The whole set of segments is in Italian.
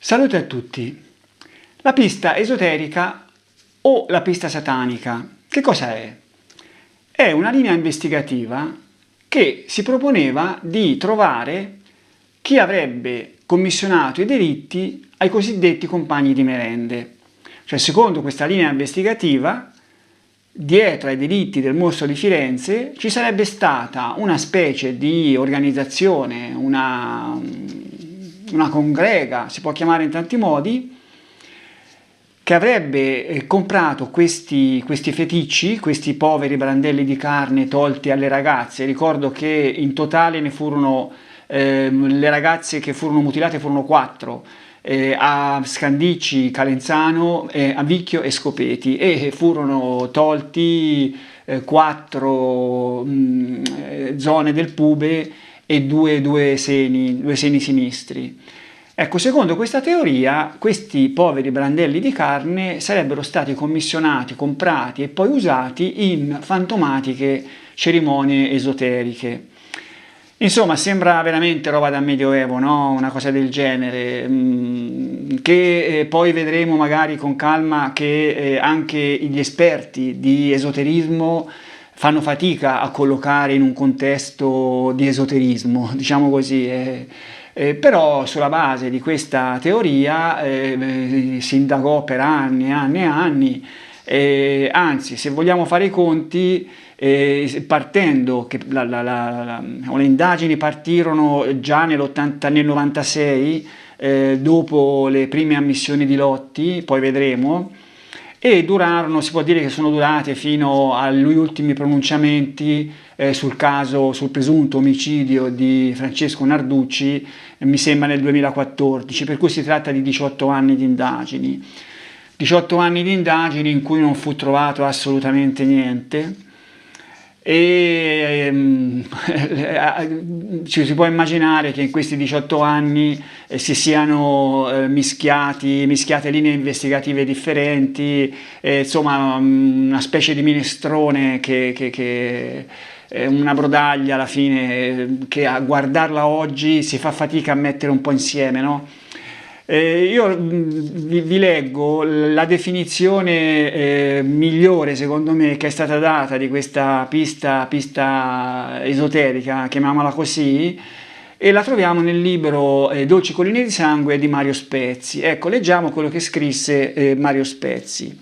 Salute a tutti. La pista esoterica o la pista satanica, che cosa è? È una linea investigativa che si proponeva di trovare chi avrebbe commissionato i delitti ai cosiddetti compagni di merende. Cioè, secondo questa linea investigativa, dietro ai delitti del mostro di Firenze ci sarebbe stata una specie di organizzazione, una congrega, si può chiamare in tanti modi, che avrebbe comprato questi feticci, questi poveri brandelli di carne tolti alle ragazze. Ricordo che in totale ne furono, le ragazze che furono mutilate furono 4, a Scandicci, Calenzano, a Vicchio e Scopeti, e furono tolti 4 zone del pube e due seni sinistri. Ecco, secondo questa teoria, questi poveri brandelli di carne sarebbero stati commissionati, comprati e poi usati in fantomatiche cerimonie esoteriche. Insomma, sembra veramente roba da Medioevo, no? Una cosa del genere, che poi vedremo magari con calma che anche gli esperti di esoterismo fanno fatica a collocare in un contesto di esoterismo, diciamo così. Però sulla base di questa teoria si indagò per anni e anni e anni, anzi, se vogliamo fare i conti, partendo, che le indagini partirono già nel 96, dopo le prime ammissioni di Lotti, poi vedremo, e durarono, si può dire che sono durate fino agli ultimi pronunciamenti sul presunto omicidio di Francesco Narducci, mi sembra nel 2014, per cui si tratta di 18 anni di indagini. 18 anni di indagini in cui non fu trovato assolutamente niente, e ci si può immaginare che in questi 18 anni si siano mischiate linee investigative differenti, insomma una specie di minestrone che una brodaglia alla fine, che a guardarla oggi si fa fatica a mettere un po' insieme, no? Io vi leggo la definizione migliore, secondo me, che è stata data di questa pista esoterica, chiamiamola così, e la troviamo nel libro Dolci colline di sangue di Mario Spezzi. Ecco, leggiamo quello che scrisse Mario Spezzi.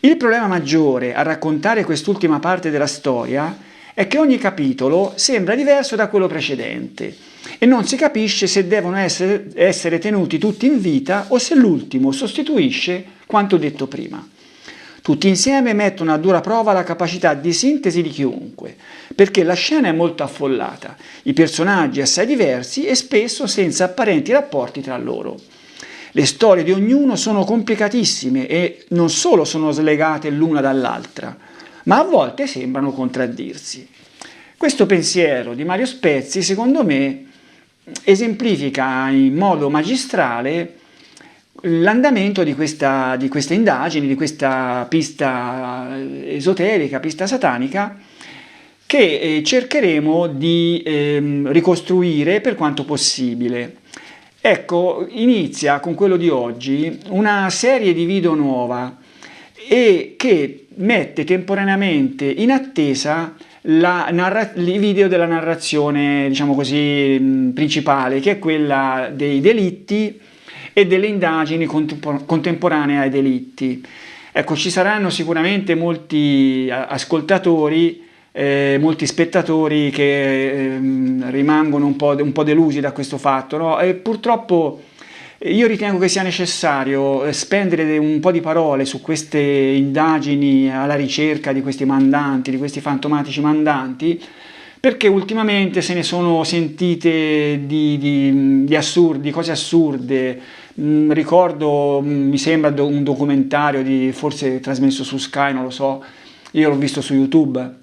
Il problema maggiore a raccontare quest'ultima parte della storia è che ogni capitolo sembra diverso da quello precedente e non si capisce se devono essere tenuti tutti in vita o se l'ultimo sostituisce quanto detto prima. Tutti insieme mettono a dura prova la capacità di sintesi di chiunque, perché la scena è molto affollata, i personaggi assai diversi e spesso senza apparenti rapporti tra loro. Le storie di ognuno sono complicatissime e non solo sono slegate l'una dall'altra, ma a volte sembrano contraddirsi. Questo pensiero di Mario Spezzi, secondo me, esemplifica in modo magistrale l'andamento di queste indagini, di questa pista esoterica, pista satanica, che cercheremo di ricostruire per quanto possibile. Ecco, inizia con quello di oggi una serie di video nuova e che mette temporaneamente in attesa i video della narrazione, diciamo così, principale, che è quella dei delitti e delle indagini contemporanee ai delitti. Ecco, ci saranno sicuramente molti ascoltatori, molti spettatori che rimangono un po' delusi da questo fatto, no? E purtroppo io ritengo che sia necessario spendere un po' di parole su queste indagini alla ricerca di questi mandanti, di questi fantomatici mandanti, perché ultimamente se ne sono sentite di assurdi, cose assurde. Ricordo, mi sembra un documentario forse trasmesso su Sky, non lo so, io l'ho visto su YouTube,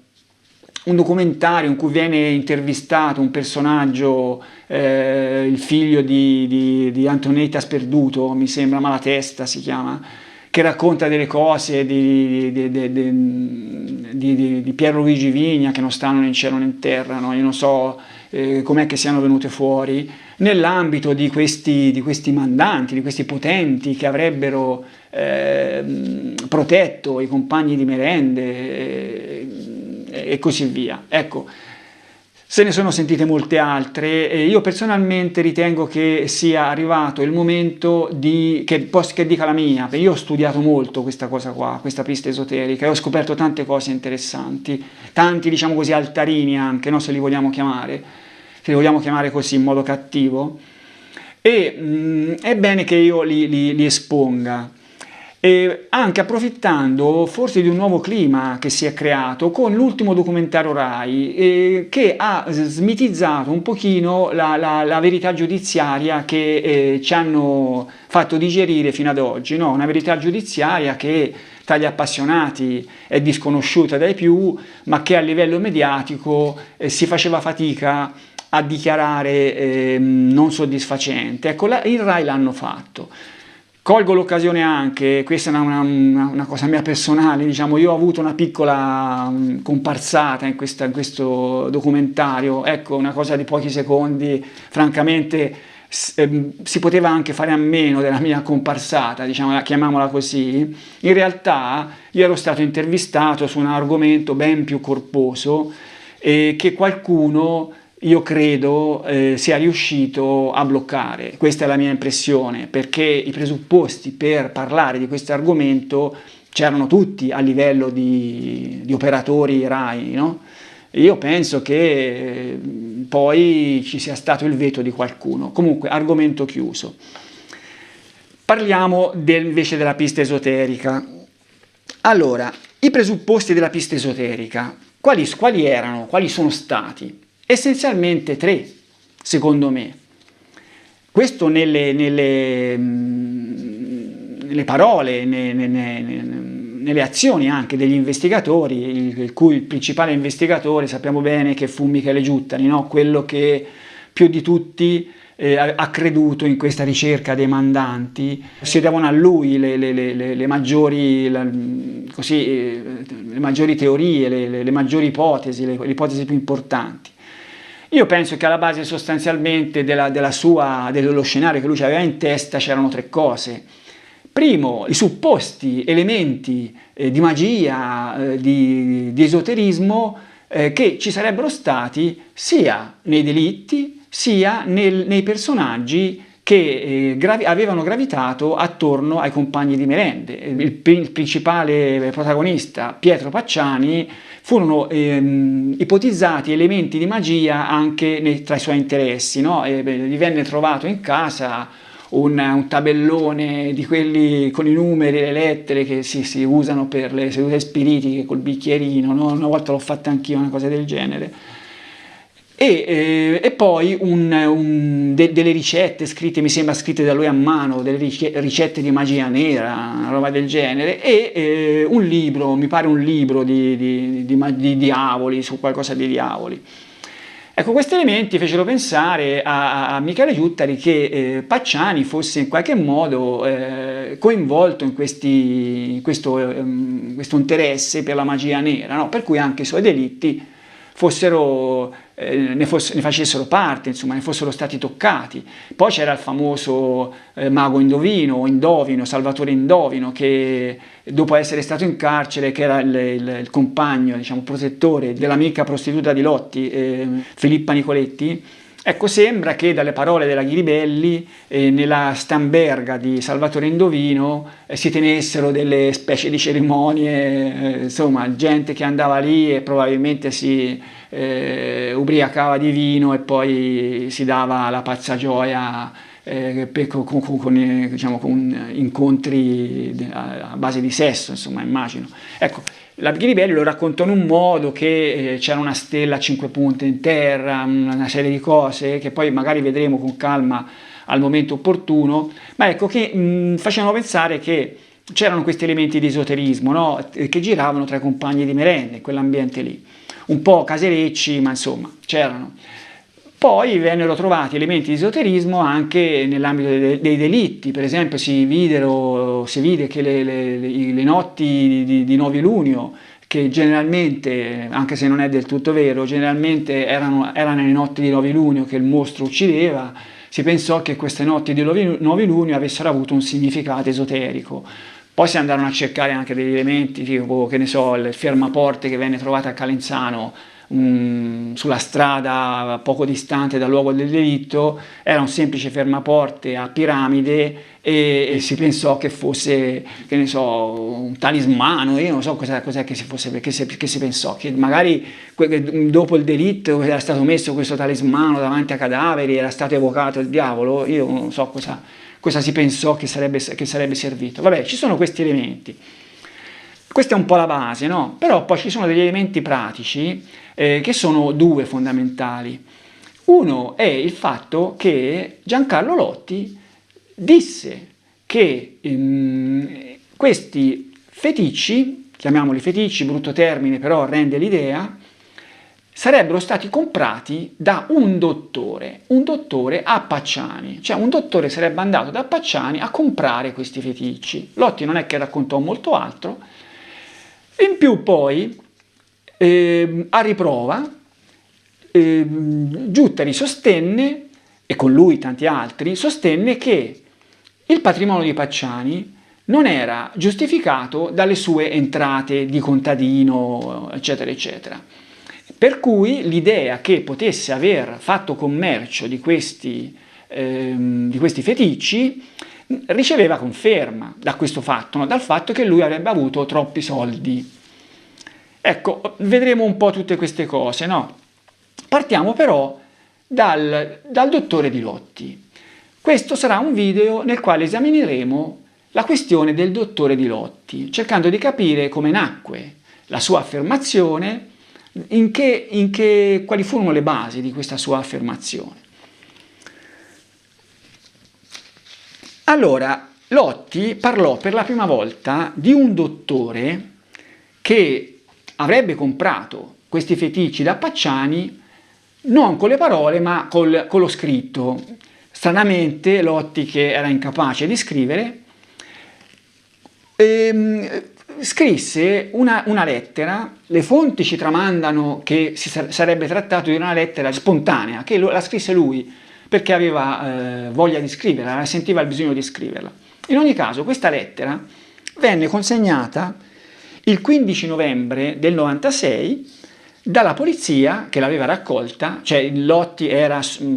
un documentario in cui viene intervistato un personaggio, il figlio di Antonietta Sperduto, mi sembra, Malatesta si chiama, che racconta delle cose di Pierluigi Vigna che non stanno né in cielo né in terra, no? Io non so com'è che siano venute fuori, nell'ambito di questi mandanti, di questi potenti che avrebbero protetto i compagni di merende e così via. Ecco, se ne sono sentite molte altre e io personalmente ritengo che sia arrivato il momento che dica la mia, perché io ho studiato molto questa cosa qua, questa pista esoterica, e ho scoperto tante cose interessanti, tanti diciamo così altarini anche, no, se li vogliamo chiamare così in modo cattivo, e è bene che io li esponga. E anche approfittando forse di un nuovo clima che si è creato con l'ultimo documentario Rai, che ha smitizzato un pochino la verità giudiziaria che ci hanno fatto digerire fino ad oggi, no? Una verità giudiziaria che tra gli appassionati è disconosciuta dai più, ma che a livello mediatico si faceva fatica a dichiarare non soddisfacente. Ecco, il Rai l'hanno fatto. Colgo l'occasione anche, questa è una cosa mia personale, diciamo, io ho avuto una piccola comparsata in questo documentario, ecco, una cosa di pochi secondi, francamente si poteva anche fare a meno della mia comparsata, diciamo, chiamiamola così. In realtà io ero stato intervistato su un argomento ben più corposo che qualcuno, io credo, sia riuscito a bloccare. Questa è la mia impressione, perché i presupposti per parlare di questo argomento c'erano tutti a livello di operatori RAI, no? Io penso che poi ci sia stato il veto di qualcuno. Comunque, argomento chiuso. Parliamo invece della pista esoterica. Allora, i presupposti della pista esoterica, quali erano? Quali sono stati? Essenzialmente tre, secondo me. Questo nelle parole, nelle azioni anche degli investigatori, il cui il principale investigatore sappiamo bene che fu Michele Giuttani, no? Quello che più di tutti ha creduto in questa ricerca dei mandanti. Si devono a lui le maggiori teorie, le maggiori ipotesi, le ipotesi più importanti. Io penso che alla base sostanzialmente dello scenario che lui aveva in testa c'erano tre cose. Primo, i supposti elementi di magia, di esoterismo che ci sarebbero stati sia nei delitti sia nei personaggi che avevano gravitato attorno ai compagni di merende. Il principale protagonista, Pietro Pacciani, furono ipotizzati elementi di magia anche tra i suoi interessi, no? Gli venne trovato in casa un tabellone di quelli con i numeri e le lettere che si usano per le sedute spiritiche col bicchierino, no? Una volta l'ho fatta anch'io, una cosa del genere. E poi delle ricette scritte, mi sembra scritte da lui a mano, delle ricette di magia nera, una roba del genere, e un libro, mi pare un libro di diavoli, su qualcosa di diavoli. Ecco, questi elementi fecero pensare a Michele Giuttari che Pacciani fosse in qualche modo coinvolto in questo interesse per la magia nera, no? Per cui anche i suoi delitti ne facessero parte, insomma, ne fossero stati toccati. Poi c'era il famoso mago Indovino, Salvatore Indovino, che dopo essere stato in carcere, che era il compagno, diciamo, protettore dell'amica prostituta di Lotti, Filippa Nicoletti. Ecco, sembra che dalle parole della Ghiribelli nella Stamberga di Salvatore Indovino si tenessero delle specie di cerimonie, insomma, gente che andava lì e probabilmente si ubriacava di vino e poi si dava la pazza gioia con incontri a base di sesso, insomma, immagino. Ecco, la Ghiribelli lo raccontò in un modo che c'era una stella a 5 punte in terra, una serie di cose che poi magari vedremo con calma al momento opportuno, ma ecco che facevano pensare che c'erano questi elementi di esoterismo, no? Che giravano tra i compagni di merende, in quell'ambiente lì. Un po' caserecci, ma insomma, c'erano. Poi vennero trovati elementi di esoterismo anche nell'ambito dei delitti, per esempio si vide che le notti di Novilunio, che generalmente, anche se non è del tutto vero, generalmente era nelle notti di novilunio che il mostro uccideva. Si pensò che queste notti di novilunio avessero avuto un significato esoterico. Poi si andarono a cercare anche degli elementi, tipo, che ne so, il fermaporte che venne trovato a Calenzano, sulla strada poco distante dal luogo del delitto, era un semplice fermaporte a piramide e si pensò che fosse, che ne so, un talismano. Io non so cos'è che si fosse, che si pensò, che magari dopo il delitto era stato messo questo talismano davanti a cadaveri, era stato evocato il diavolo. Io non so cosa si pensò che sarebbe servito. Vabbè, ci sono questi elementi. Questa è un po' la base, no? Però poi ci sono degli elementi pratici che sono due fondamentali. Uno è il fatto che Giancarlo Lotti disse che questi feticci, chiamiamoli feticci, brutto termine, però rende l'idea, sarebbero stati comprati da un dottore a Pacciani, cioè un dottore sarebbe andato da Pacciani a comprare questi feticci. Lotti non è che raccontò molto altro. In più poi, a riprova, Giuttari sostenne, e con lui tanti altri, sostenne che il patrimonio di Pacciani non era giustificato dalle sue entrate di contadino, eccetera, eccetera. Per cui l'idea che potesse aver fatto commercio di questi feticci riceveva conferma da questo fatto, no? Dal fatto che lui avrebbe avuto troppi soldi. Ecco, vedremo un po' tutte queste cose, no? Partiamo però dal dottore Di Lotti. Questo sarà un video nel quale esamineremo la questione del dottore Di Lotti, cercando di capire come nacque la sua affermazione, quali furono le basi di questa sua affermazione. Allora, Lotti parlò per la prima volta di un dottore che avrebbe comprato questi feticci da Pacciani non con le parole ma con lo scritto. Stranamente Lotti, che era incapace di scrivere, scrisse una lettera. Le fonti ci tramandano che si sarebbe trattato di una lettera spontanea, che la scrisse lui perché aveva voglia di scriverla, sentiva il bisogno di scriverla. In ogni caso, questa lettera venne consegnata il 15 novembre del 96 dalla polizia che l'aveva raccolta. Cioè Lotti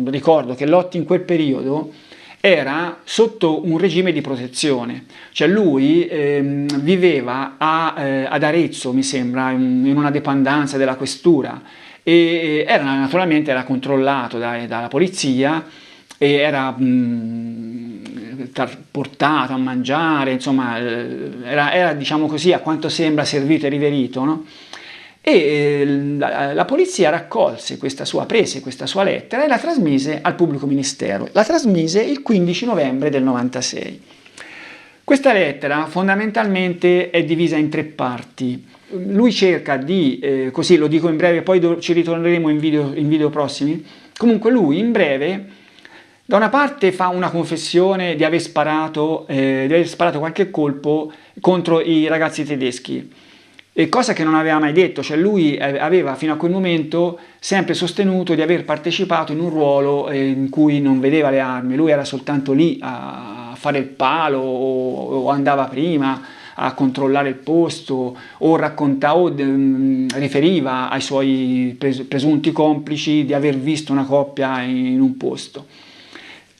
ricordo che Lotti in quel periodo era sotto un regime di protezione, cioè lui viveva ad Arezzo, mi sembra, in una dependenza della questura, e naturalmente era controllato dalla polizia e era portato a mangiare, insomma, era diciamo così, a quanto sembra, servito e riverito, no? E la polizia prese questa sua lettera e la trasmise al pubblico ministero. La trasmise il 15 novembre del 96. Questa lettera fondamentalmente è divisa in tre parti. Lui cerca di, così lo dico in breve, poi ci ritorneremo in video prossimi. Comunque lui in breve, da una parte fa una confessione di aver sparato qualche colpo contro i ragazzi tedeschi. Cosa che non aveva mai detto, cioè lui aveva fino a quel momento sempre sostenuto di aver partecipato in un ruolo in cui non vedeva le armi. Lui era soltanto lì a fare il palo o andava prima a controllare il posto o riferiva ai suoi presunti complici di aver visto una coppia in un posto.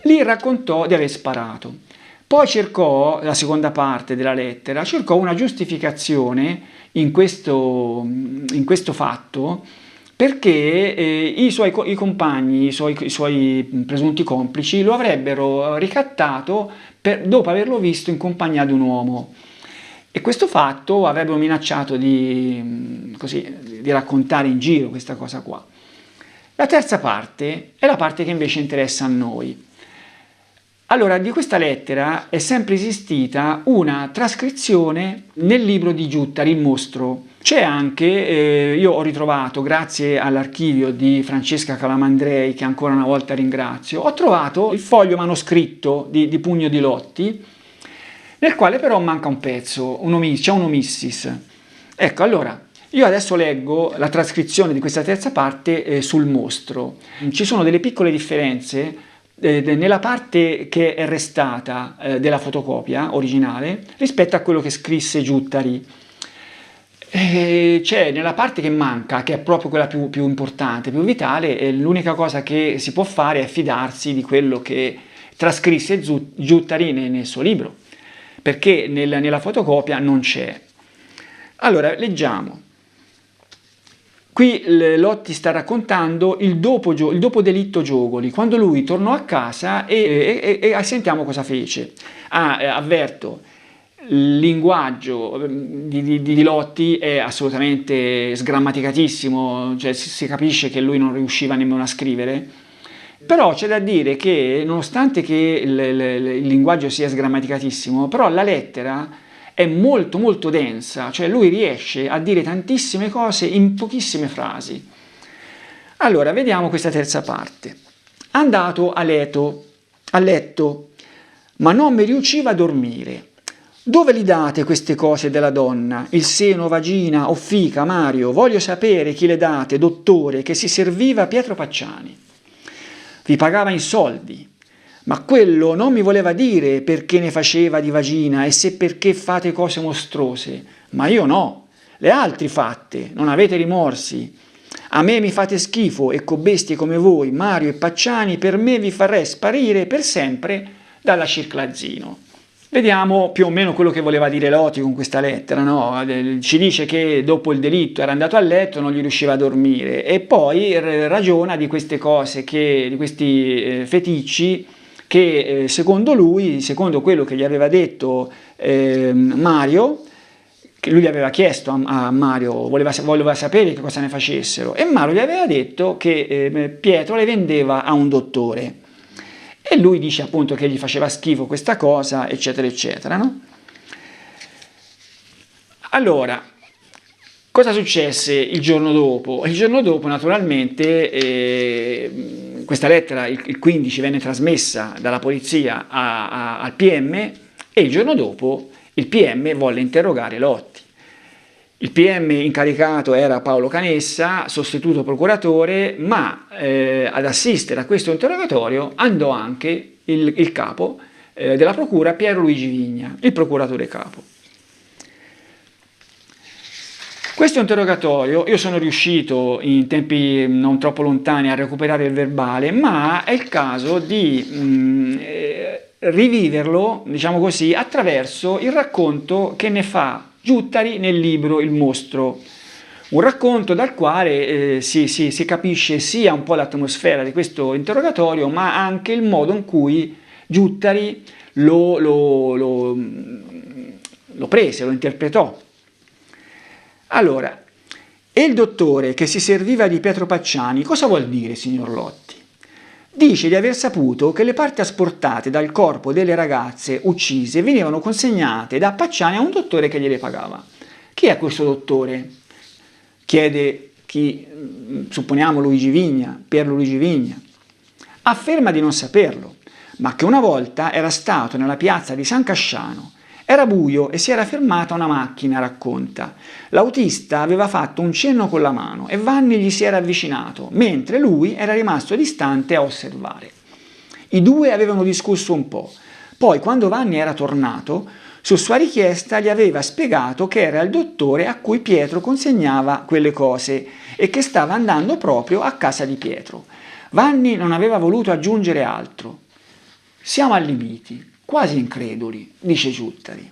Lì raccontò di aver sparato. Poi cercò, la seconda parte della lettera, cercò una giustificazione in questo fatto, perché i compagni, i suoi presunti complici lo avrebbero ricattato dopo averlo visto in compagnia di un uomo. E questo fatto avrebbero minacciato di raccontare in giro questa cosa qua. La terza parte è la parte che invece interessa a noi. Allora, di questa lettera è sempre esistita una trascrizione nel libro di Giuttari, Il mostro. C'è anche, io ho ritrovato, grazie all'archivio di Francesca Calamandrei, che ancora una volta ringrazio, ho trovato il foglio manoscritto di Pugno di Lotti, nel quale però manca un pezzo, c'è un omissis. Ecco, allora, Io adesso leggo la trascrizione di questa terza parte sul mostro. Ci sono delle piccole differenze nella parte che è restata della fotocopia originale rispetto a quello che scrisse Giuttari. C'è nella parte che manca, che è proprio quella più importante, più vitale, e l'unica cosa che si può fare è fidarsi di quello che trascrisse Giuttari nel suo libro, perché nella fotocopia non c'è. Allora, leggiamo. Qui Lotti sta raccontando il dopo delitto Giogoli, quando lui tornò a casa e sentiamo cosa fece. Avverto, il linguaggio di Lotti è assolutamente sgrammaticatissimo, cioè si capisce che lui non riusciva nemmeno a scrivere, però c'è da dire che nonostante che il linguaggio sia sgrammaticatissimo, però la lettera è molto molto densa, cioè lui riesce a dire tantissime cose in pochissime frasi. Allora, vediamo questa terza parte. Andato a letto, ma non mi riusciva a dormire. Dove li date queste cose della donna? Il seno, vagina o fica, Mario? Voglio sapere chi le date, dottore, che si serviva Pietro Pacciani. Vi pagava in soldi. Ma quello non mi voleva dire perché ne faceva di vagina e se perché fate cose mostruose. Ma io no, le altri fatte, non avete rimorsi. A me mi fate schifo e con bestie come voi, Mario e Pacciani, per me vi farei sparire per sempre dalla Circlazzino. Vediamo più o meno quello che voleva dire Lotti con questa lettera, no? Ci dice che dopo il delitto era andato a letto, non gli riusciva a dormire e poi ragiona di queste cose, di questi feticci che secondo lui, secondo quello che gli aveva detto Mario, che lui gli aveva chiesto a Mario, voleva sapere che cosa ne facessero, e Mario gli aveva detto che Pietro le vendeva a un dottore. E lui dice appunto che gli faceva schifo questa cosa, eccetera, eccetera, no? Allora, cosa successe il giorno dopo? Il giorno dopo, naturalmente, questa lettera, il 15, venne trasmessa dalla polizia al PM e il giorno dopo il PM volle interrogare Lotti. Il PM incaricato era Paolo Canessa, sostituto procuratore, ma ad assistere a questo interrogatorio andò anche il capo della procura, Piero Luigi Vigna, il procuratore capo. Questo interrogatorio io sono riuscito in tempi non troppo lontani a recuperare il verbale, ma è il caso di riviverlo, diciamo così, attraverso il racconto che ne fa Giuttari nel libro Il mostro, un racconto dal quale si capisce sia un po' l'atmosfera di questo interrogatorio, ma anche il modo in cui Giuttari lo prese, lo interpretò. Allora, e il dottore che si serviva di Pietro Pacciani, cosa vuol dire, signor Lotti? Dice di aver saputo che le parti asportate dal corpo delle ragazze uccise venivano consegnate da Pacciani a un dottore che gliele pagava. Chi è questo dottore? Chiede chi, supponiamo Luigi Vigna, Pier Luigi Vigna. Afferma di non saperlo, ma che una volta era stato nella piazza di San Casciano. Era buio e si era fermata una macchina, racconta. L'autista aveva fatto un cenno con la mano e Vanni gli si era avvicinato, mentre lui era rimasto distante a osservare. I due avevano discusso un po'. Poi, quando Vanni era tornato, su sua richiesta gli aveva spiegato che era il dottore a cui Pietro consegnava quelle cose e che stava andando proprio a casa di Pietro. Vanni non aveva voluto aggiungere altro. Siamo allibiti. Quasi increduli, dice Giuttari.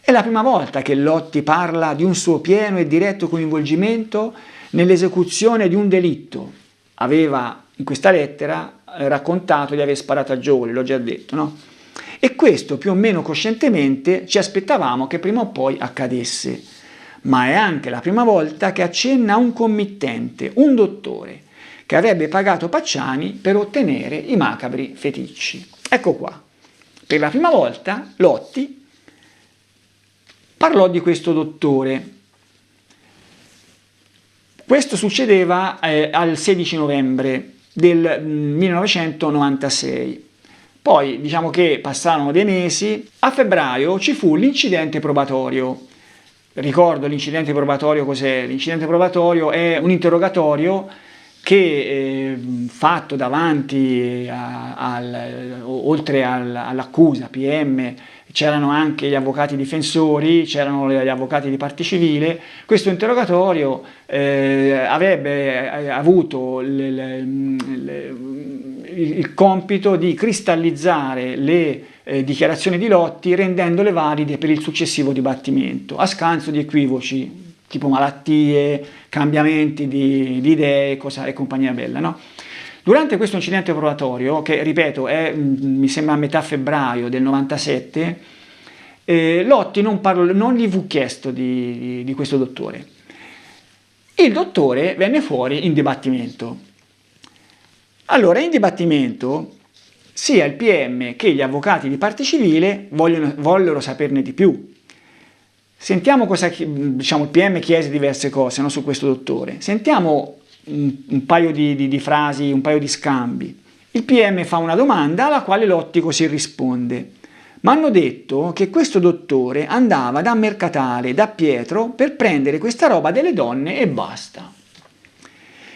È la prima volta che Lotti parla di un suo pieno e diretto coinvolgimento nell'esecuzione di un delitto. Aveva in questa lettera raccontato di aver sparato a Giogoli, l'ho già detto, no? E questo più o meno coscientemente ci aspettavamo che prima o poi accadesse. Ma è anche la prima volta che accenna a un committente, un dottore, che avrebbe pagato Pacciani per ottenere i macabri feticci. Ecco qua. Per la prima volta Lotti parlò di questo dottore. Questo succedeva al 16 novembre del 1996. Poi diciamo che passarono dei mesi, a febbraio ci fu l'incidente probatorio. Ricordo l'incidente probatorio cos'è? L'incidente probatorio è un interrogatorio che fatto davanti oltre all'accusa PM, c'erano anche gli avvocati difensori, c'erano gli avvocati di parte civile. Questo interrogatorio avrebbe avuto il compito di cristallizzare le dichiarazioni di Lotti, rendendole valide per il successivo dibattimento, a scanso di equivoci tipo malattie, cambiamenti di idee e compagnia bella, no? Durante questo incidente probatorio, che ripeto mi sembra a metà febbraio del 97, Lotti non gli fu chiesto di questo dottore. Il dottore venne fuori in dibattimento. Allora, in dibattimento sia il PM che gli avvocati di parte civile vollero saperne di più. Sentiamo cosa, diciamo, il PM chiese diverse cose, no, su questo dottore. Sentiamo un paio di frasi, un paio di scambi. Il PM fa una domanda alla quale Lotti così risponde. Mi hanno detto che questo dottore andava da Mercatale, da Pietro, per prendere questa roba delle donne e basta.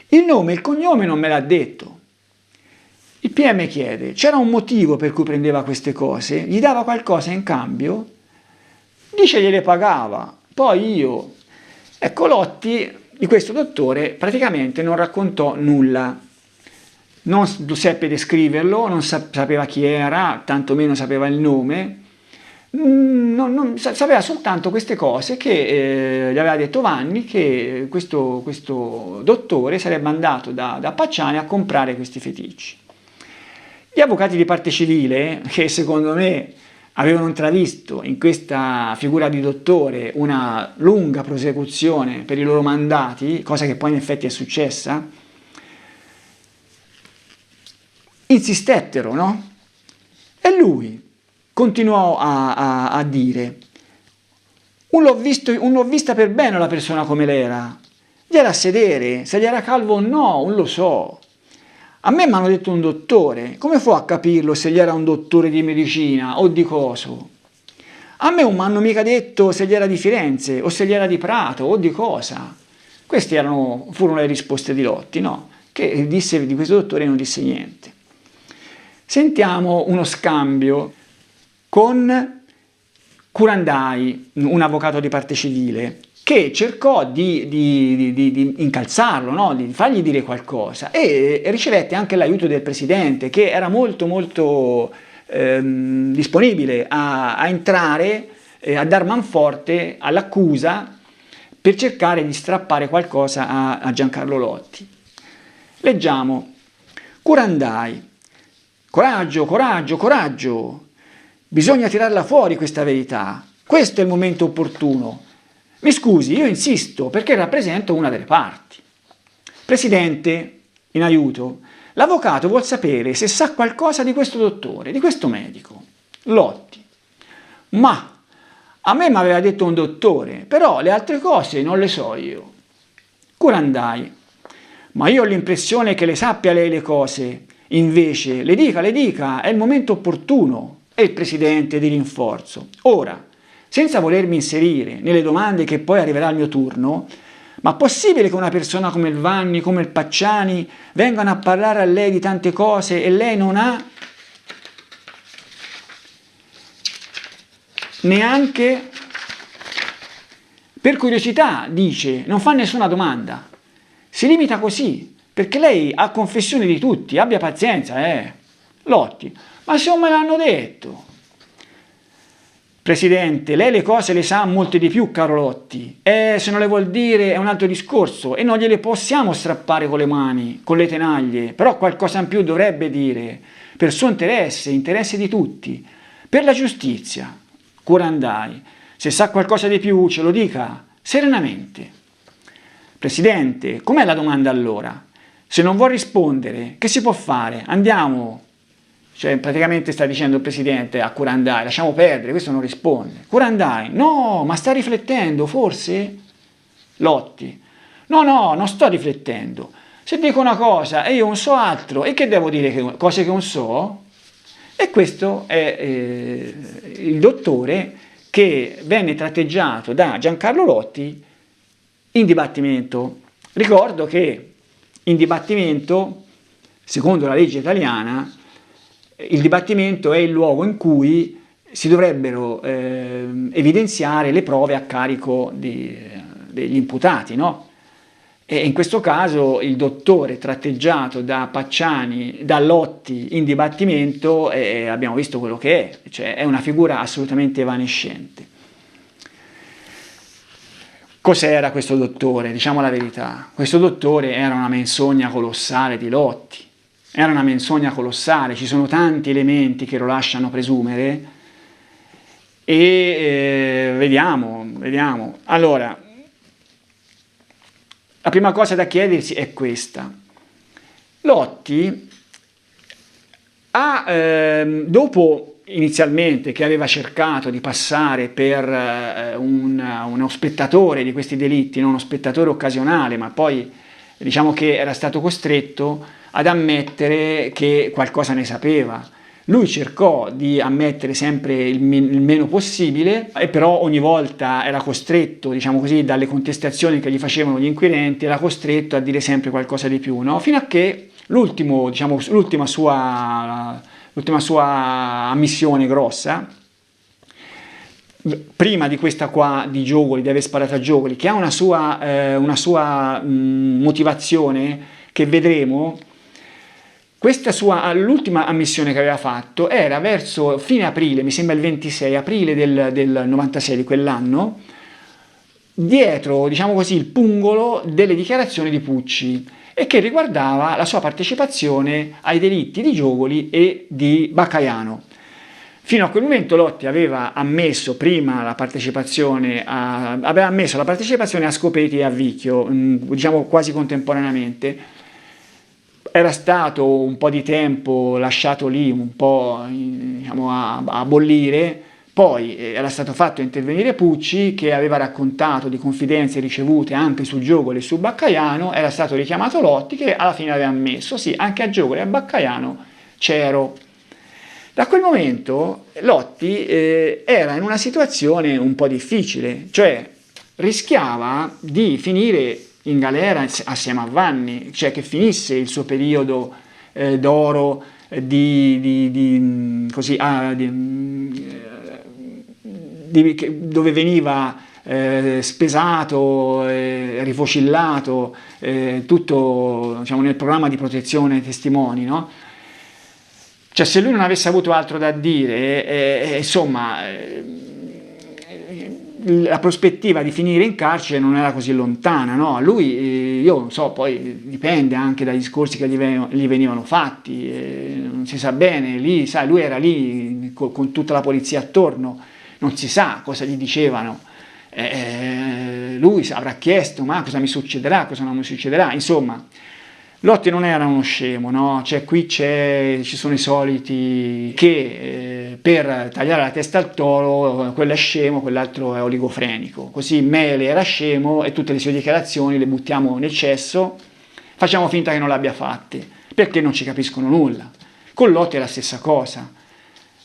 Il nome e il cognome non me l'ha detto. Il PM chiede, c'era un motivo per cui prendeva queste cose? Gli dava qualcosa in cambio? Dice gliele pagava. Poi io... Ecco, Lotti di questo dottore praticamente non raccontò nulla. Non seppe descriverlo, non sapeva chi era, tantomeno sapeva il nome. Sapeva soltanto queste cose che gli aveva detto Vanni, che questo dottore sarebbe andato da Pacciani a comprare questi feticci. Gli avvocati di parte civile, che secondo me avevano intravisto in questa figura di dottore una lunga prosecuzione per i loro mandati, cosa che poi in effetti è successa, insistettero, no? E lui continuò a dire, l'ho vista per bene la persona come l'era, gli era a sedere, se gli era calvo o no, non lo so. A me mi hanno detto un dottore, come fu a capirlo se gli era un dottore di medicina o di coso? A me non mi hanno mica detto se gli era di Firenze o se gli era di Prato o di cosa. Queste furono le risposte di Lotti, no? Che disse di questo dottore non disse niente. Sentiamo uno scambio con Curandai, un avvocato di parte civile, che cercò di incalzarlo, no? Di fargli dire qualcosa, e ricevette anche l'aiuto del presidente, che era molto disponibile a entrare, a dar manforte all'accusa per cercare di strappare qualcosa a Giancarlo Lotti. Leggiamo, Curandai, coraggio, coraggio, coraggio, bisogna tirarla fuori questa verità, questo è il momento opportuno. Mi scusi, io insisto perché rappresento una delle parti. Presidente, in aiuto, l'avvocato vuol sapere se sa qualcosa di questo dottore, di questo medico. Lotti. Ma a me mi aveva detto un dottore, però le altre cose non le so io. Curandai. Ma io ho l'impressione che le sappia lei le cose. Invece, le dica, è il momento opportuno. E il presidente di rinforzo. Ora, senza volermi inserire nelle domande che poi arriverà il mio turno, ma possibile che una persona come il Vanni, come il Pacciani, vengano a parlare a lei di tante cose e lei non ha neanche, per curiosità, dice, non fa nessuna domanda, si limita così, perché lei ha confessioni di tutti, abbia pazienza, Lotti, ma se non me l'hanno detto. Presidente, lei le cose le sa molte di più, caro Lotti. Se non le vuol dire è un altro discorso e non gliele possiamo strappare con le mani, con le tenaglie, però qualcosa in più dovrebbe dire, per suo interesse, interesse di tutti, per la giustizia. Curandai, se sa qualcosa di più ce lo dica, serenamente. Presidente, com'è la domanda allora? Se non vuol rispondere, che si può fare? Andiamo. Cioè, praticamente sta dicendo il presidente a Curandai, lasciamo perdere, questo non risponde. Curandai, no, ma sta riflettendo, forse? Lotti, no, non sto riflettendo. Se dico una cosa e io non so altro, e che devo dire cose che non so? E questo è il dottore che venne tratteggiato da Giancarlo Lotti in dibattimento. Ricordo che in dibattimento, secondo la legge italiana, il dibattimento è il luogo in cui si dovrebbero evidenziare le prove a carico degli imputati, no? E in questo caso il dottore tratteggiato da Pacciani, da Lotti in dibattimento, abbiamo visto quello che è, cioè è una figura assolutamente evanescente. Cos'era questo dottore? Diciamo la verità. Questo dottore era una menzogna colossale di Lotti, era una menzogna colossale, ci sono tanti elementi che lo lasciano presumere e vediamo. Allora, la prima cosa da chiedersi è questa. Lotti dopo inizialmente che aveva cercato di passare per uno spettatore di questi delitti, non uno spettatore occasionale, ma poi diciamo che era stato costretto ad ammettere che qualcosa ne sapeva. Lui cercò di ammettere sempre il meno possibile, e però ogni volta era costretto, diciamo così, dalle contestazioni che gli facevano gli inquirenti, era costretto a dire sempre qualcosa di più, no? Fino a che l'ultima sua ammissione grossa, prima di questa qua di Giogoli, di aver sparato a Giogoli, che ha una sua motivazione che vedremo. L'ultima ammissione che aveva fatto era verso fine aprile, mi sembra il 26 aprile del 96 di quell'anno, dietro, diciamo così, il pungolo delle dichiarazioni di Pucci, e che riguardava la sua partecipazione ai delitti di Giogoli e di Baccaiano. Fino a quel momento Lotti aveva ammesso prima la partecipazione a Scopeti e a Vicchio, diciamo quasi contemporaneamente. Era stato un po' di tempo lasciato lì un po', diciamo, a bollire, poi era stato fatto intervenire Pucci, che aveva raccontato di confidenze ricevute anche su Giogoli e su Baccaiano, era stato richiamato Lotti, che alla fine aveva ammesso, sì, anche a Giogoli e a Baccaiano c'ero. Da quel momento Lotti era in una situazione un po' difficile, cioè rischiava di finire in galera assieme a Vanni, cioè che finisse il suo periodo d'oro dove veniva spesato, rifocillato, tutto, diciamo, nel programma di protezione testimoni, no? Cioè, se lui non avesse avuto altro da dire, insomma, la prospettiva di finire in carcere non era così lontana, no? Lui, io non so, poi dipende anche dai discorsi che gli venivano fatti, non si sa bene, lì, sai, lui era lì con tutta la polizia attorno, non si sa cosa gli dicevano, lui avrà chiesto, ma cosa mi succederà, cosa non mi succederà, insomma. Lotti non era uno scemo, no? Cioè, ci sono i soliti che per tagliare la testa al toro, quello è scemo, quell'altro è oligofrenico. Così Mele era scemo e tutte le sue dichiarazioni le buttiamo nel cesso, facciamo finta che non le abbia fatte, perché non ci capiscono nulla. Con Lotti è la stessa cosa.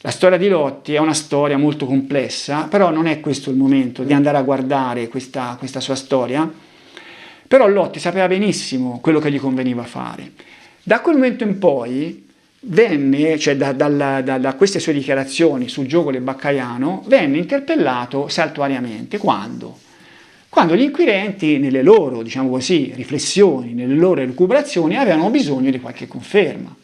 La storia di Lotti è una storia molto complessa, però non è questo il momento di andare a guardare questa sua storia. Però Lotti sapeva benissimo quello che gli conveniva fare. Da quel momento in poi venne, cioè da queste sue dichiarazioni su Giogoli e Baccaiano, venne interpellato saltuariamente. Quando? Quando gli inquirenti, nelle loro, diciamo così, riflessioni, nelle loro elucubrazioni, avevano bisogno di qualche conferma.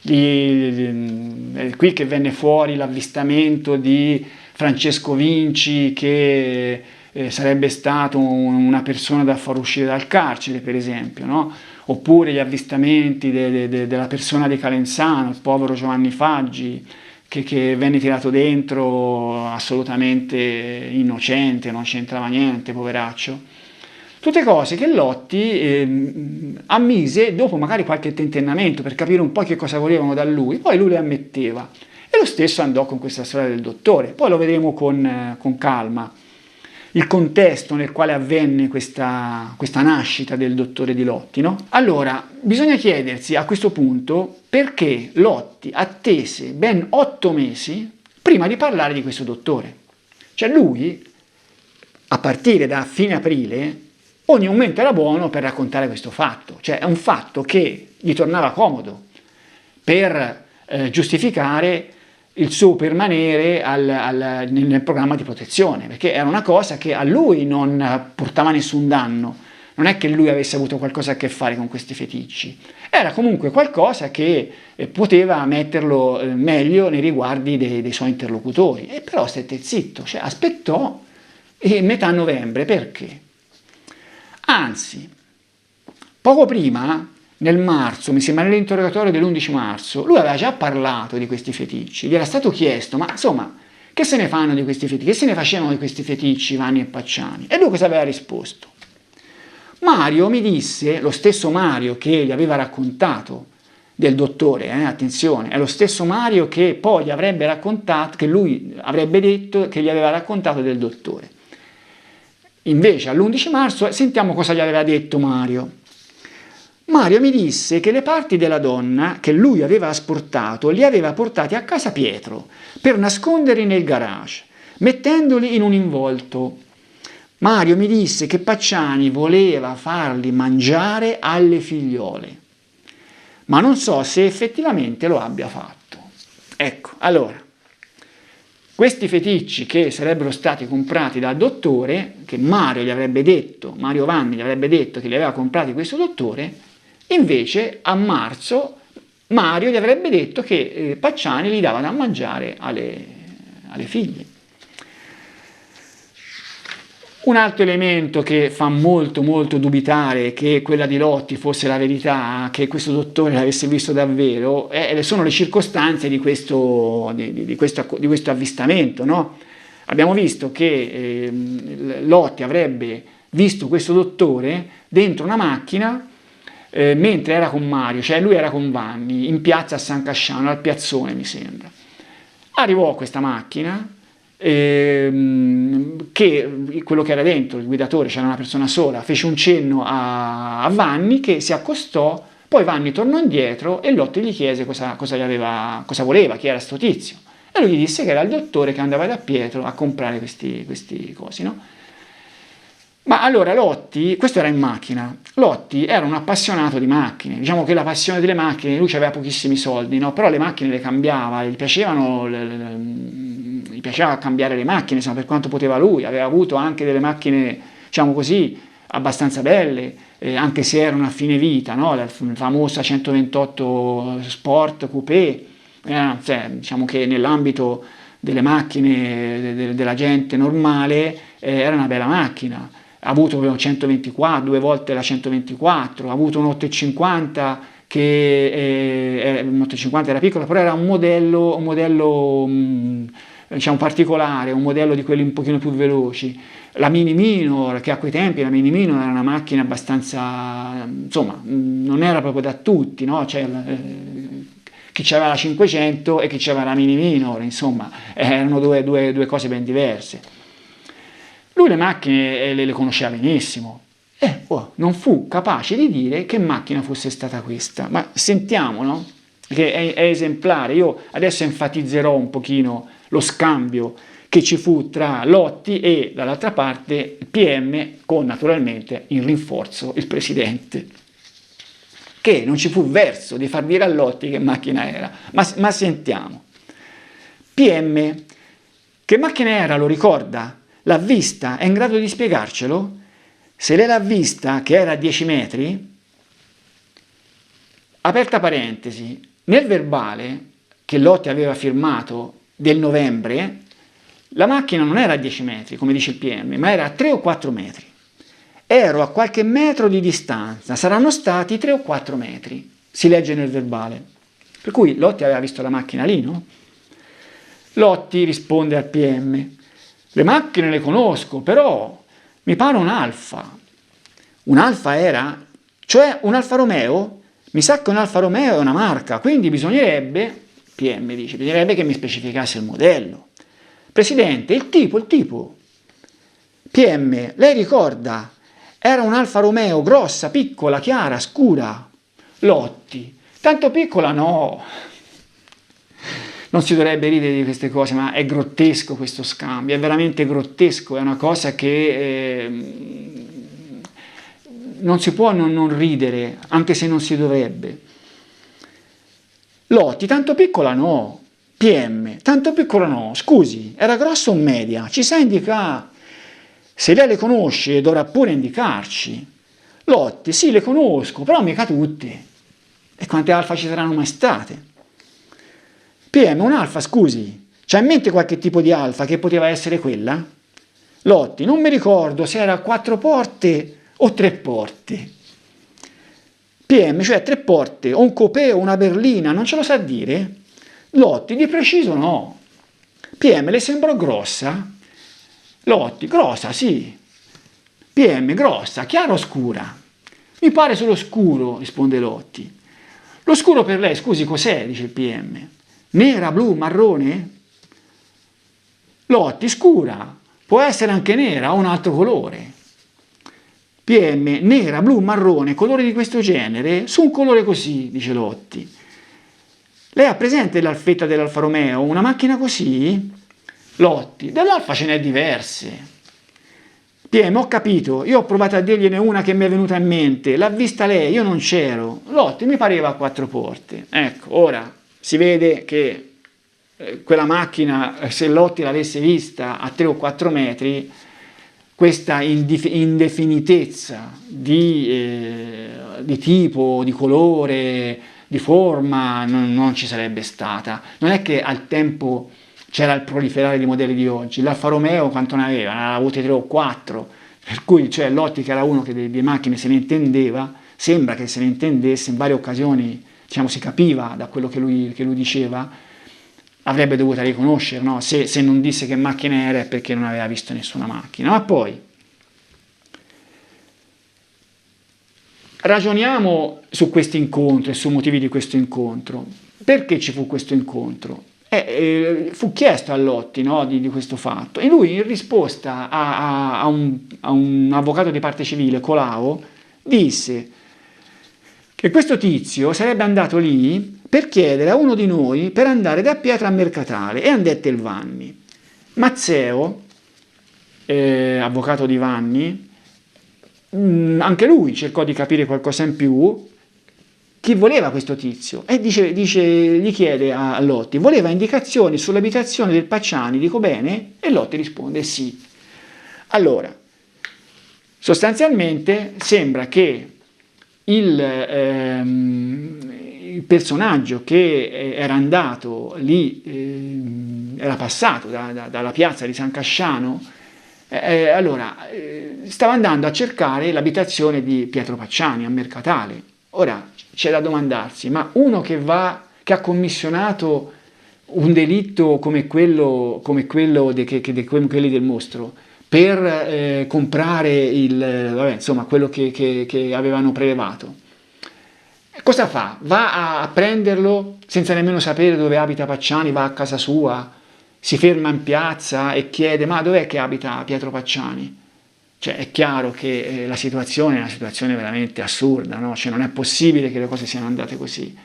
È qui che venne fuori l'avvistamento di Francesco Vinci, che sarebbe stato una persona da far uscire dal carcere, per esempio, no? Oppure gli avvistamenti della persona di Calenzano, il povero Giovanni Faggi, che venne tirato dentro assolutamente innocente, non c'entrava niente, poveraccio. Tutte cose che Lotti ammise dopo magari qualche tentennamento per capire un po' che cosa volevano da lui, poi lui le ammetteva. E lo stesso andò con questa storia del dottore, poi lo vedremo con calma. Il contesto nel quale avvenne questa nascita del dottore di Lotti, no? Allora, bisogna chiedersi a questo punto perché Lotti attese ben 8 mesi prima di parlare di questo dottore. Cioè lui, a partire da fine aprile, ogni momento era buono per raccontare questo fatto, cioè è un fatto che gli tornava comodo per giustificare il suo permanere nel programma di protezione, perché era una cosa che a lui non portava nessun danno, non è che lui avesse avuto qualcosa a che fare con questi feticci, era comunque qualcosa che poteva metterlo meglio nei riguardi dei suoi interlocutori, e però stette zitto, cioè aspettò metà novembre. Perché? Anzi, poco prima, nel marzo, mi sembra nell'interrogatorio dell'11 marzo, lui aveva già parlato di questi feticci, gli era stato chiesto, ma insomma, che se ne fanno di questi feticci? Che se ne facevano di questi feticci Vanni e Pacciani? E lui cosa aveva risposto? Mario mi disse, lo stesso Mario che gli aveva raccontato del dottore, attenzione, è lo stesso Mario che poi gli avrebbe raccontato, che lui avrebbe detto che gli aveva raccontato del dottore. Invece all'11 marzo sentiamo cosa gli aveva detto Mario. Mario mi disse che le parti della donna che lui aveva asportato li aveva portati a casa Pietro per nasconderli nel garage, mettendoli in un involto. Mario mi disse che Pacciani voleva farli mangiare alle figliole, ma non so se effettivamente lo abbia fatto. Ecco, allora, questi feticci che sarebbero stati comprati dal dottore, che Mario Vanni gli avrebbe detto che li aveva comprati questo dottore, invece a marzo Mario gli avrebbe detto che Pacciani li dava da mangiare alle figlie. Un altro elemento che fa molto dubitare che quella di Lotti fosse la verità, che questo dottore l'avesse visto davvero, sono le circostanze di questo avvistamento, no? Abbiamo visto che Lotti avrebbe visto questo dottore dentro una macchina mentre era con Mario, cioè lui era con Vanni, in piazza San Casciano, al piazzone mi sembra. Arrivò questa macchina, che quello che era dentro, il guidatore, c'era una persona sola, fece un cenno a Vanni che si accostò, poi Vanni tornò indietro e Lotti gli chiese cosa voleva, chi era sto tizio, e lui gli disse che era il dottore che andava da Pietro a comprare questi cosi, no? Ma allora Lotti, questo era in macchina, Lotti era un appassionato di macchine, diciamo che la passione delle macchine, lui aveva pochissimi soldi, no? Però le macchine le cambiava, gli piaceva cambiare le macchine, insomma, per quanto poteva lui, aveva avuto anche delle macchine, diciamo così, abbastanza belle, anche se erano a fine vita, no? La famosa 128 Sport Coupé, diciamo che nell'ambito delle macchine della gente normale era una bella macchina. Ha avuto 124, 2 volte la 124, ha avuto un 850 che un 850 era piccolo, però era un modello diciamo particolare, un modello di quelli un pochino più veloci. La Mini Minor, che a quei tempi la Mini Minor era una macchina abbastanza, insomma, non era proprio da tutti, no? Cioè, chi aveva la 500 e chi aveva la Mini Minor, insomma, erano due cose ben diverse. Lui le macchine le conosceva benissimo, non fu capace di dire che macchina fosse stata questa, ma sentiamo, no? Che è esemplare. Io adesso enfatizzerò un pochino lo scambio che ci fu tra Lotti e dall'altra parte il PM, con naturalmente in rinforzo il presidente, che non ci fu verso di far dire a Lotti che macchina era, ma sentiamo. PM, che macchina era, lo ricorda? L'ha vista? È in grado di spiegarcelo? Se lei l'ha vista, che era a 10 metri, aperta parentesi, nel verbale che Lotti aveva firmato del novembre, la macchina non era a 10 metri, come dice il PM, ma era a 3 o 4 metri. Ero a qualche metro di distanza, saranno stati 3 o 4 metri, si legge nel verbale. Per cui Lotti aveva visto la macchina lì, no? Lotti risponde al PM: le macchine le conosco, però mi pare un Alfa. Un Alfa era? Cioè un Alfa Romeo? Mi sa che un Alfa Romeo è una marca, quindi bisognerebbe, PM dice, bisognerebbe che mi specificasse il modello. Presidente, il tipo. PM, lei ricorda? Era un Alfa Romeo grossa, piccola, chiara, scura. Lotti, tanto piccola no. non si dovrebbe ridere di queste cose, ma è grottesco questo scambio, è veramente grottesco, è una cosa che non si può non ridere, anche se non si dovrebbe. Lotti, tanto piccola no. PM, tanto piccola no. Scusi, era grossa o media? Ci sa indicare? Se lei le conosce dovrà pure indicarci. Lotti, sì, le conosco, però mica tutti. E quante alfa ci saranno mai state? PM, un'alfa, scusi, c'ha in mente qualche tipo di alfa che poteva essere quella? Lotti, non mi ricordo se era a 4 porte o 3 porte. PM, cioè 3 porte, o un coupé o una berlina, non ce lo sa dire? Lotti, di preciso no. PM, le sembrò grossa? Lotti, grossa, sì. PM, grossa, chiara o scura? Mi pare solo scuro, risponde Lotti. Lo scuro per lei, scusi, cos'è? Dice il PM. Nera, blu, marrone? Lotti, scura. Può essere anche nera o un altro colore. PM, nera, blu, marrone, colori di questo genere? Su un colore così, dice Lotti. Lei ha presente l'Alfetta dell'Alfa Romeo? Una macchina così? Lotti, dell'Alfa ce n'è diverse. PM, ho capito, io ho provato a dirgliene una che mi è venuta in mente, l'ha vista lei, io non c'ero. Lotti, mi pareva a 4 porte. Ecco, ora si vede che quella macchina, se Lotti l'avesse vista a 3 o 4 metri, questa indefinitezza di tipo, di colore, di forma non ci sarebbe stata. Non è che al tempo c'era il proliferare di modelli di oggi. L'Alfa Romeo quanto ne aveva? Ne aveva avute 3 o 4, per cui cioè, Lotti, che era uno che di macchine se ne intendeva, sembra che se ne intendesse, in varie occasioni diciamo, si capiva da quello che lui diceva, avrebbe dovuto riconoscere, no? Se non disse che macchina era è perché non aveva visto nessuna macchina. Ma poi ragioniamo su questo incontro e sui motivi di questo incontro. Perché ci fu questo incontro? Fu chiesto a Lotti, no, di questo fatto, e lui in risposta a un avvocato di parte civile, Colao, disse che questo tizio sarebbe andato lì per chiedere a uno di noi per andare da Pietra a Mercatale, e andette il Vanni. Mazzeo, avvocato di Vanni, anche lui cercò di capire qualcosa in più. Chi voleva questo tizio? E gli chiede a Lotti, voleva indicazioni sull'abitazione del Pacciani, dico bene? E Lotti risponde sì. Allora, sostanzialmente sembra che il personaggio che era andato lì, era passato dalla piazza di San Casciano, stava andando a cercare l'abitazione di Pietro Pacciani a Mercatale. Ora, c'è da domandarsi, ma uno che ha commissionato un delitto come quelli del mostro per comprare quello che avevano prelevato, cosa fa? Va a prenderlo senza nemmeno sapere dove abita Pacciani, va a casa sua, si ferma in piazza e chiede ma dov'è che abita Pietro Pacciani? Cioè è chiaro che la situazione è una situazione veramente assurda, no? Cioè non è possibile che le cose siano andate così,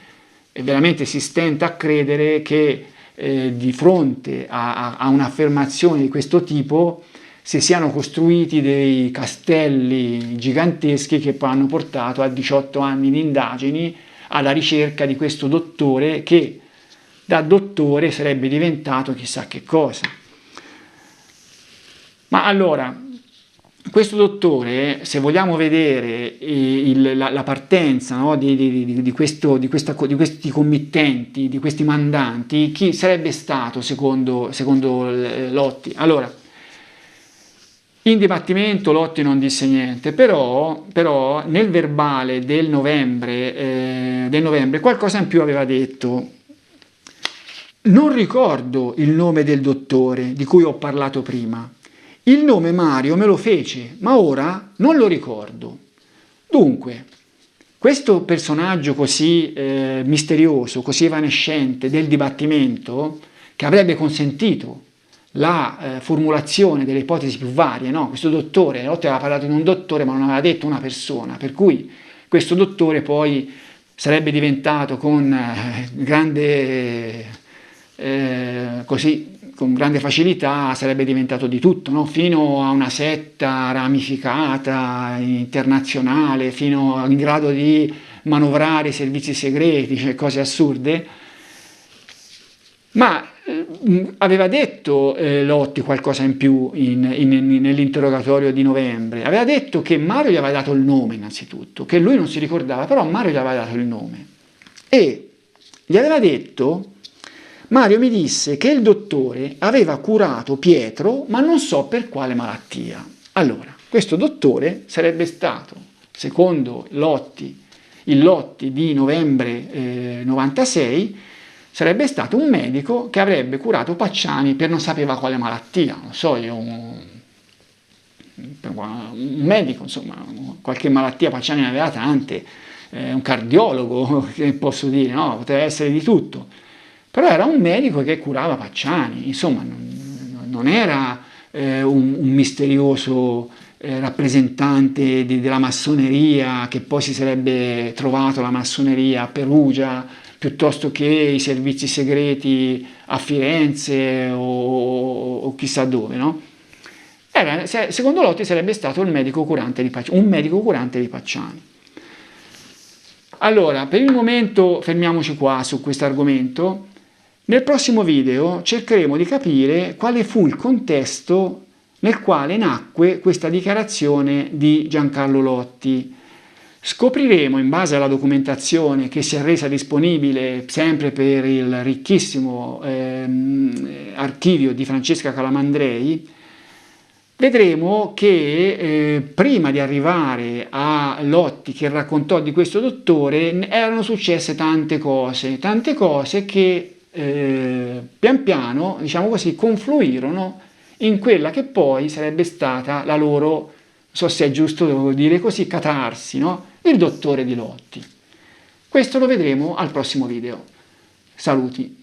e veramente si stenta a credere che di fronte a un'affermazione di questo tipo si siano costruiti dei castelli giganteschi che poi hanno portato a 18 anni di indagini alla ricerca di questo dottore che da dottore sarebbe diventato chissà che cosa. Ma allora, questo dottore, se vogliamo vedere la partenza, no, di questi committenti, di questi mandanti, chi sarebbe stato secondo Lotti? Allora, in dibattimento Lotti non disse niente, però nel verbale del novembre qualcosa in più aveva detto. Non ricordo il nome del dottore di cui ho parlato prima. Il nome Mario me lo fece, ma ora non lo ricordo. Dunque, questo personaggio così misterioso, così evanescente del dibattimento, che avrebbe consentito la formulazione delle ipotesi più varie, no? Questo dottore, Lotti aveva parlato di un dottore ma non aveva detto una persona, per cui questo dottore poi sarebbe diventato con grande così con grande facilità sarebbe diventato di tutto, no? Fino a una setta ramificata, internazionale, fino in grado di manovrare i servizi segreti, cioè cose assurde. Ma aveva detto Lotti qualcosa in più nell'interrogatorio di novembre. Aveva detto che Mario gli aveva dato il nome innanzitutto, che lui non si ricordava, però Mario gli aveva dato il nome. E gli aveva detto, Mario mi disse che il dottore aveva curato Pietro, ma non so per quale malattia. Allora, questo dottore sarebbe stato, secondo Lotti, il Lotti di novembre 96, sarebbe stato un medico che avrebbe curato Pacciani per non sapeva quale malattia, non so io, un medico, insomma, qualche malattia, Pacciani ne aveva tante, un cardiologo, che posso dire, no? Poteva essere di tutto, però era un medico che curava Pacciani, insomma, non era un misterioso rappresentante della massoneria, che poi si sarebbe trovato la massoneria a Perugia, piuttosto che i servizi segreti a Firenze o chissà dove, no? Secondo Lotti sarebbe stato un medico curante di Pacciani. Allora, per il momento fermiamoci qua su questo argomento. Nel prossimo video cercheremo di capire quale fu il contesto nel quale nacque questa dichiarazione di Giancarlo Lotti. Scopriremo, in base alla documentazione che si è resa disponibile sempre per il ricchissimo archivio di Francesca Calamandrei, vedremo che prima di arrivare a Lotti che raccontò di questo dottore erano successe tante cose che pian piano, diciamo così, confluirono in quella che poi sarebbe stata la loro, non so se è giusto dire così, catarsi, no? Il dottore di Lotti. Questo lo vedremo al prossimo video. Saluti.